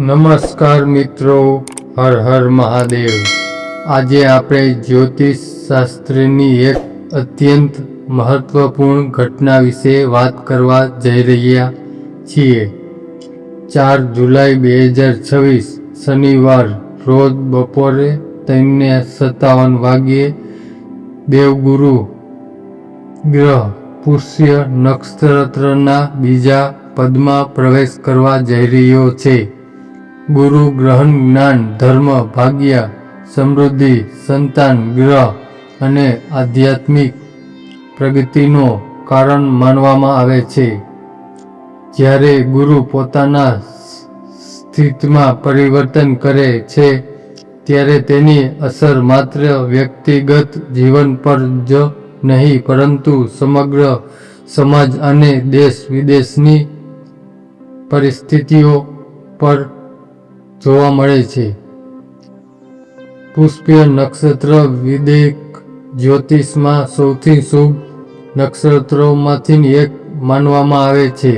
નમસ્કાર મિત્રો, હર હર મહાદેવ। આજે આપણે જ્યોતિષ શાસ્ત્રની એક અત્યંત મહત્વપૂર્ણ ઘટના વિશે વાત કરવા જઈ રહ્યા છીએ। 4 જુલાઈ 2026 શનિવાર રોજ બપોરે 3:57 વાગ્યે દેવગુરુ ગ્રહ પુષ્ય નક્ષત્રના બીજા પદમાં પ્રવેશ કરવા જઈ રહ્યો છે। ગુરુ ગ્રહણ જ્ઞાન, ધર્મ, ભાગ્ય, સમૃદ્ધિ, સંતાન, ગ્રહ અને આધ્યાત્મિક પ્રગતિનો કારણ માનવામાં આવે છે। જ્યારે ગુરુ પોતાના સ્થિતિમાં પરિવર્તન કરે છે ત્યારે તેની અસર માત્ર વ્યક્તિગત જીવન પર જ નહીં પરંતુ સમગ્ર સમાજ અને દેશ વિદેશની પરિસ્થિતિઓ પર જોવા મળે છે। પુષ્ય નક્ષત્ર વૈદિક જ્યોતિષમાં સૌથી શુભ નક્ષત્રોમાંથી એક માનવામાં આવે છે।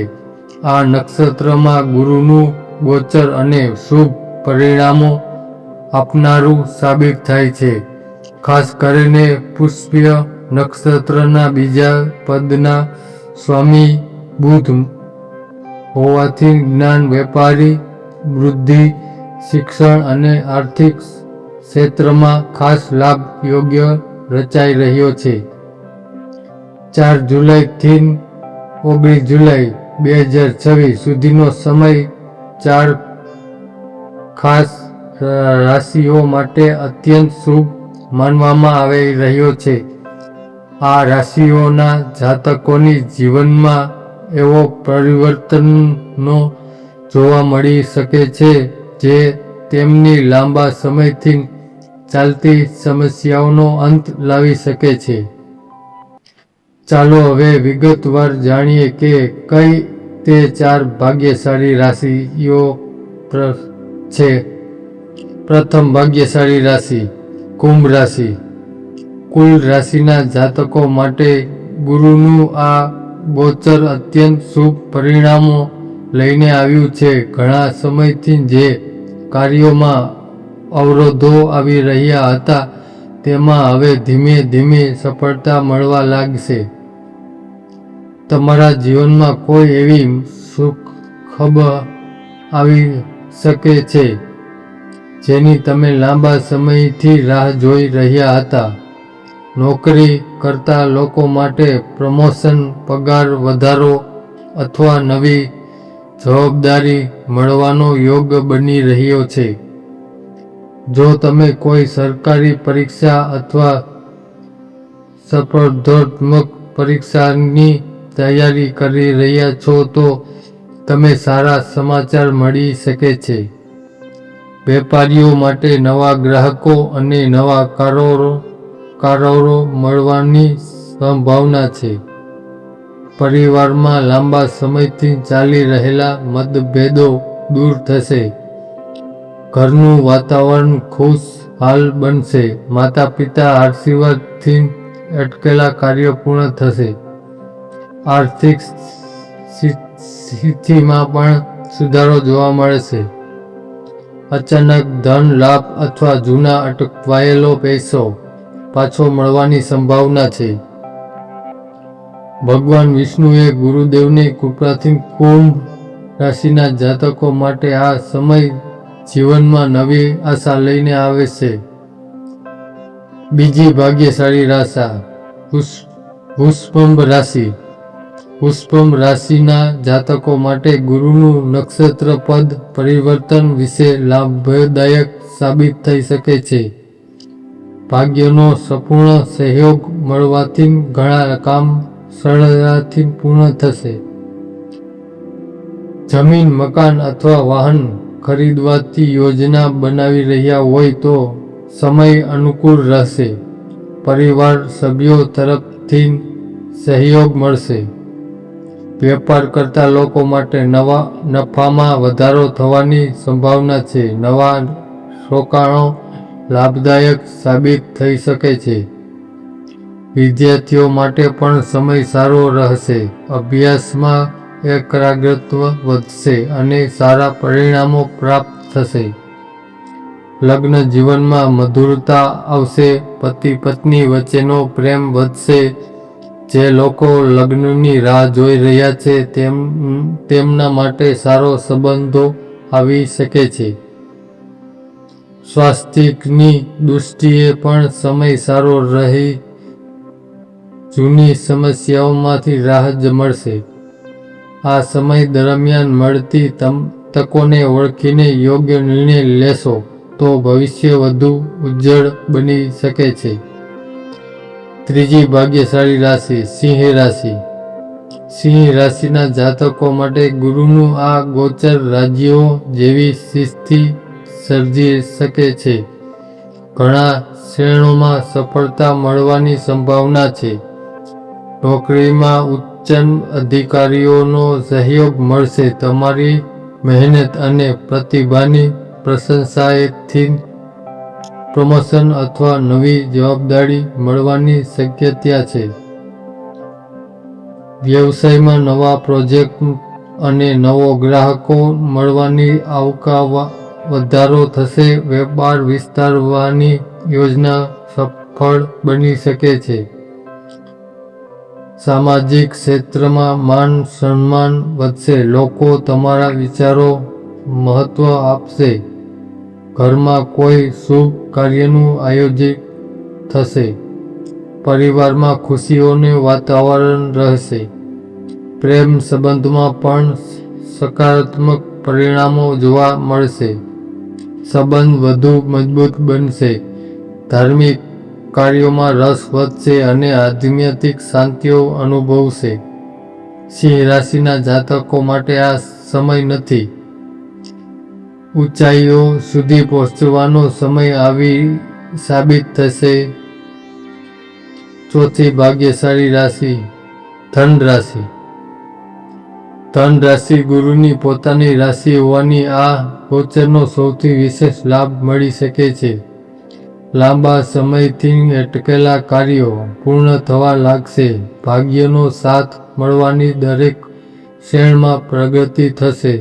આ નક્ષત્રમાં ગુરુનું ગોચર અને શુભ પરિણામો આપનારું સાબિત થાય છે। ખાસ કરીને પુષ્ય નક્ષત્રના બીજા પદના સ્વામી બુધ હોવાથી જ્ઞાન, વેપારી વૃદ્ધિ, શિક્ષણ અને આર્થિક ક્ષેત્રમાં ખાસ લાભ યોગ્ય રચાઈ રહ્યો છે। 4 જુલાઈથી 19 જુલાઈ 2026 સુધીનો સમય 4 ખાસ રાશિઓ માટે અત્યંત શુભ માનવામાં આવી રહ્યો છે। આ રાશિઓના જાતકોની જીવનમાં એવો પરિવર્તનો જોવા મળી શકે છે જે તેમની લાંબા સમયથી ચાલતી સમસ્યાઓનો અંત લાવી શકે છે। ચાલો હવે વિગતવાર જાણીએ કે કઈ તે 4 ભાગ્યશાળી રાશિઓ છે। પ્રથમ ભાગ્યશાળી રાશિ કુંભ રાશિ। કુલ રાશિના જાતકો માટે ગુરુનું આ ગોચર અત્યંત શુભ પરિણામો લઈને આવ્યું છે। ઘણા સમયથી જે કાર્યોમાં અવરોધો આવી રહ્યા હતા તેમાં હવે ધીમે ધીમે સફળતા મળવા લાગશે। તમારા જીવનમાં કોઈ એવી સુખ ખબર આવી શકે છે જેની તમે લાંબા સમયથી રાહ જોઈ રહ્યા હતા। નોકરી કરતા લોકો માટે પ્રમોશન, પગાર વધારો અથવા નવી જવાબદારી મળવાનો યોગ બની રહ્યો છે। જો તમે કોઈ સરકારી પરીક્ષા અથવા સ્પર્ધાત્મક પરીક્ષાની તૈયારી કરી રહ્યા છો તો તમે સારા સમાચાર મળી શકે છે। વેપારીઓ માટે નવા ગ્રાહકો અને નવા કારોબારો મળવાની સંભાવના છે। પરિવારમાં લાંબા સમયથી ચાલી રહેલા મતભેદો દૂર થશે। ઘરનું વાતાવરણ ખુશહાલ બનશે। માતા-પિતા આશીર્વાદથી અટકેલા કાર્યો પૂર્ણ થશે। આર્થિક સ્થિતિમાં પણ સુધારો જોવા મળશે। અચાનક ધન લાભ અથવા જૂના અટવાયેલો પૈસો પાછો મળવાની સંભાવના છે। ભગવાન વિષ્ણુએ ગુરુદેવની કૃપાથી કુંભ રાશિના જાતકો માટે આ સમય જીવનમાં નવી આશા લઈને આવશે। બીજી ભાગ્યશાળી રાશિ વૃષભ રાશિ। વૃષભ રાશિના જાતકો માટે ગુરુનું નક્ષત્ર પદ પરિવર્તન વિશે લાભદાયક સાબિત થઈ શકે છે। ભાગ્યનો સંપૂર્ણ સહયોગ મળવાથી ઘણા કામ સરળતાથી પૂર્ણ થશે। જમીન, મકાન અથવા વાહન ખરીદવાની યોજના બનાવી રહ્યા હોય તો સમય અનુકૂળ રહેશે। પરિવાર સભ્યો તરફથી સહયોગ મળશે। વેપાર કરતા લોકો માટે નવા નફામાં વધારો થવાની સંભાવના છે। નવા રોકાણો લાભદાયક સાબિત થઈ શકે છે। વિદ્યાર્થીઓ માટે પણ સમય સારો રહેશે। અભ્યાસમાં એકાગ્રત્વ વધશે અને સારા પરિણામો પ્રાપ્ત થશે. લગ્ન જીવનમાં મધુરતા આવશે. પતિ પત્ની વચ્ચેનો પ્રેમ વધશે. જે લોકો લગ્નની રાહ જોઈ રહ્યા છે તેમના માટે સારો સંબંધો આવી શકે છે. સ્વાસ્થ્યની દૃષ્ટિએ પણ સમય સારો રહી જૂની સમસ્યાઓમાંથી રાહત મળશે. આ સમય દરમિયાન મળતી તકોને ઓળખીને યોગ્ય નિર્ણય લેશો તો ભવિષ્ય વધુ ઉજ્જવળ બની શકે છે. ત્રીજી ભાગ્યશાળી રાશિ સિંહ રાશિ. સિંહ રાશિના જાતકો માટે ગુરુનું આ ગોચર રાજ્યો જેવી સ્થિતિ સર્જી શકે છે. ઘણા ક્ષેત્રોમાં સફળતા મળવાની સંભાવના છે. નોકરીમાં ઉચ્ચ અધિકારીઓનો સહયોગ મળશે. તમારી મહેનત અને પ્રતિભાની પ્રશંસાથી પ્રમોશન અથવા નવી જવાબદારી મળવાની શક્યતા છે. વ્યવસાયમાં નવા પ્રોજેક્ટ અને નવો ગ્રાહકો મળવાની આવકમાં વધારો થશે. વેપાર વિસ્તારવાની યોજના સફળ બની શકે છે. સામાજિક ક્ષેત્રમાં માન સન્માન વધશે. લોકો તમારા વિચારો મહત્વ આપશે. ઘરમાં કોઈ શુભ કાર્યનું આયોજન થશે. પરિવારમાં ખુશીઓનું વાતાવરણ રહેશે. પ્રેમ સંબંધમાં પણ સકારાત્મક પરિણામો જોવા મળશે. સંબંધ વધુ મજબૂત બનશે. ધાર્મિક કાર્યોમાં રસ વધશે અને આધ્યાત્મિક શાંતિઓ અનુભવશે. સિંહ રાશિના જાતકો માટે આ સમય નથી. ઊંચાઈઓ સુધી પહોંચવાનો સમય આવી સાબિત થશે. ચોથી ભાગ્યશાળી રાશિ ધન રાશિ. ધન રાશિ ગુરુની પોતાની રાશિ હોવાની આ ગોચરનો સૌથી વિશેષ લાભ મળી શકે છે. લાંબા સમયથી અટકેલા કાર્યો પૂર્ણ થવા લાગશે. ભાગ્યનો સાથ મળવાની દરેક ક્ષેત્રમાં પ્રગતિ થશે.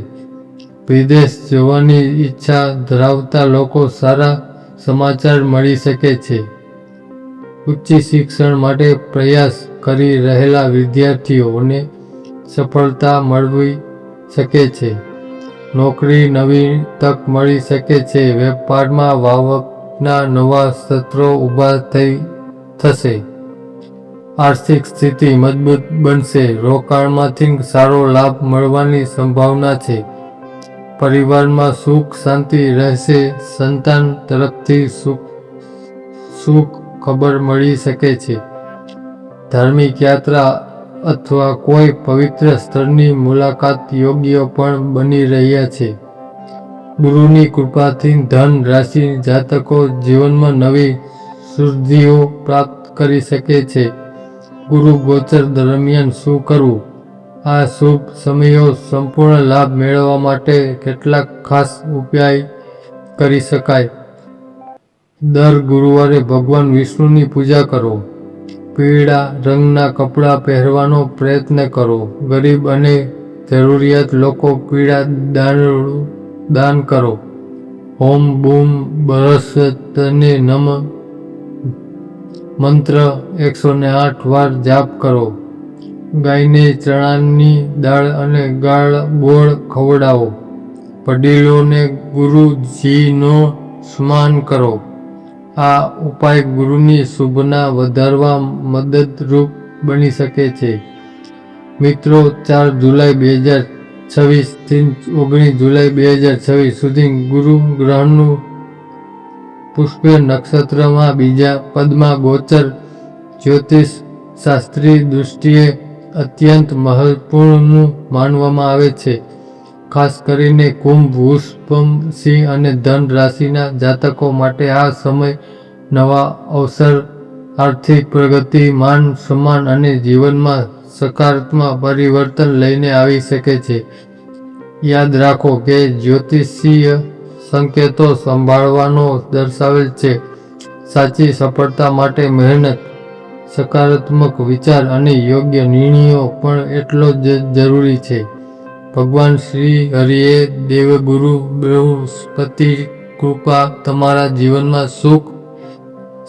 વિદેશ જવાની ઈચ્છા ધરાવતા લોકો સારા સમાચાર મળી શકે છે. ઉચ્ચ શિક્ષણ માટે પ્રયાસ કરી રહેલા વિદ્યાર્થીઓને સફળતા મળી શકે છે. નોકરી નવી તક મળી શકે છે. વેપારમાં આવકના નવા સ્ત્રોતો ઊભા થશે. આર્થિક સ્થિતિ મજબૂત બનશે. રોકાણમાંથી સારો લાભ મળવાની સંભાવના છે. પરિવારમાં સુખ શાંતિ રહેશે. સંતાન તરફથી સુખ ખબર મળી શકે છે. ધાર્મિક યાત્રા અથવા કોઈ પવિત્ર સ્થળની મુલાકાત યોગ્ય પણ બની રહ્યા છે. ગુરુની કૃપાથી ધન રાશિ જાતકો જીવનમાં નવી સિદ્ધિઓ પ્રાપ્ત કરી શકે છે. ગુરુ ગોચર દરમિયાન શું કરવું? આ શુભ સમયો સંપૂર્ણ લાભ મેળવવા માટે કેટલાક ખાસ ઉપાય કરી શકાય. દર ગુરુવારે ભગવાન વિષ્ણુની પૂજા કરો. પીળા રંગના કપડાં પહેરવાનો પ્રયત્ન કરો. ગરીબ અને જરૂરિયાત લોકો પીળા દાન કરો. ઓમ બૂમ બૃહસ્પતિને નમઃ મંત્ર 108 વાર જાપ કરો. ગાયને ચણાની દાળ અને ગોળ ખવડાવો. વડીલોને ગુરુજીનો સન્માન કરો. આ ઉપાય ગુરુની શુભતા વધારવા મદદરૂપ બની શકે છે. મિત્રો, 4 જુલાઈ 2026 થી 19 જુલાઈ 2026 સુધી ગુરુ ગ્રહનું પુષ્ય નક્ષત્રમાં બીજા પદમાં ગોચર જ્યોતિષ શાસ્ત્રીય દૃષ્ટિએ અત્યંત મહત્વપૂર્ણ માનવામાં આવે છે. ખાસ કરીને કુંભ, વૃષભ, સિંહ અને ધન રાશિના જાતકો માટે આ સમય નવા અવસર, આર્થિક પ્રગતિ, માન સન્માન અને જીવનમાં સકારાત્મક પરિવર્તન લઈને આવી શકે છે. યાદ રાખો કે જ્યોતિષીય સંકેતો સંભાળવાનો દર્શાવેલ છે. સાચી સફળતા માટે મહેનત, સકારાત્મક વિચાર અને યોગ્ય નિર્ણયો પણ એટલો જ જરૂરી છે. ભગવાન શ્રી હરિએ દેવગુરુ બૃહસ્પતિ કૃપા તમારા જીવનમાં સુખ,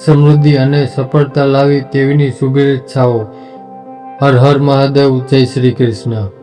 સમૃદ્ધિ અને સફળતા લાવી તેવીની શુભેચ્છાઓ. હર હર મહાદેવ. જય શ્રી કૃષ્ણ.